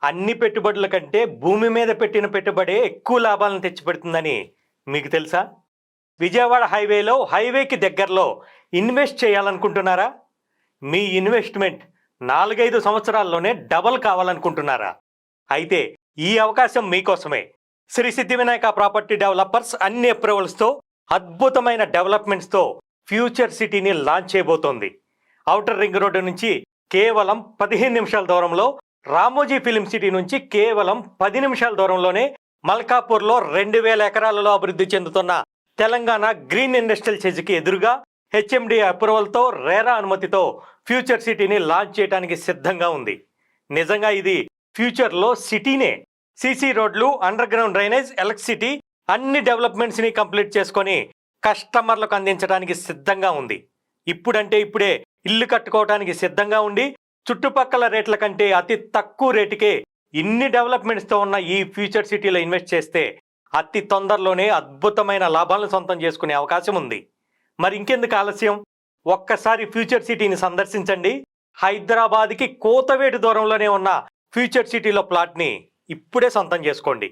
అన్ని పెట్టుబడుల కంటే భూమి మీద పెట్టిన పెట్టుబడే ఎక్కువ లాభాలను తెచ్చిపెడుతుందని మీకు తెలుసా? విజయవాడ హైవేకి దగ్గరలో ఇన్వెస్ట్ చేయాలనుకుంటున్నారా? మీ ఇన్వెస్ట్మెంట్ 4-5 సంవత్సరాల్లోనే డబల్ కావాలనుకుంటున్నారా? అయితే ఈ అవకాశం మీకోసమే. శ్రీ సిద్ధి వినాయక ప్రాపర్టీ డెవలపర్స్ అన్ని అప్రూవల్స్తో అద్భుతమైన డెవలప్మెంట్స్తో ఫ్యూచర్ సిటీని లాంచ్ చేయబోతోంది. ఔటర్ రింగ్ రోడ్డు నుంచి కేవలం 15 నిమిషాల దూరంలో, రామోజీ ఫిలిం సిటీ నుంచి కేవలం 10 నిమిషాల దూరంలోనే మల్కాపూర్లో 2000 ఎకరాలలో అభివృద్ధి చెందుతున్న తెలంగాణ గ్రీన్ ఇండస్ట్రియల్ సెజ్కి ఎదురుగా హెచ్ఎండి అప్రూవల్తో, రేరా అనుమతితో ఫ్యూచర్ సిటీని లాంచ్ చేయడానికి సిద్ధంగా ఉంది. నిజంగా ఇది ఫ్యూచర్లో సిటీనే. సీసీ రోడ్లు, అండర్ గ్రౌండ్ డ్రైనేజ్, ఎలక్ట్రిసిటీ అన్ని డెవలప్మెంట్స్ని కంప్లీట్ చేసుకొని కస్టమర్లకు అందించడానికి సిద్ధంగా ఉంది. ఇప్పుడంటే ఇప్పుడే ఇల్లు కట్టుకోవడానికి సిద్ధంగా ఉండి చుట్టుపక్కల రేట్ల కంటే అతి తక్కువ రేటుకే ఇన్ని డెవలప్మెంట్స్తో ఉన్న ఈ ఫ్యూచర్ సిటీలో ఇన్వెస్ట్ చేస్తే అతి తొందరలోనే అద్భుతమైన లాభాలను సొంతం చేసుకునే అవకాశం ఉంది. మరి ఇంకెందుకు ఆలస్యం? ఒక్కసారి ఫ్యూచర్ సిటీని సందర్శించండి. హైదరాబాద్కి కోతవేటు దూరంలోనే ఉన్న ఫ్యూచర్ సిటీలో ప్లాట్ని ఇప్పుడే సొంతం చేసుకోండి.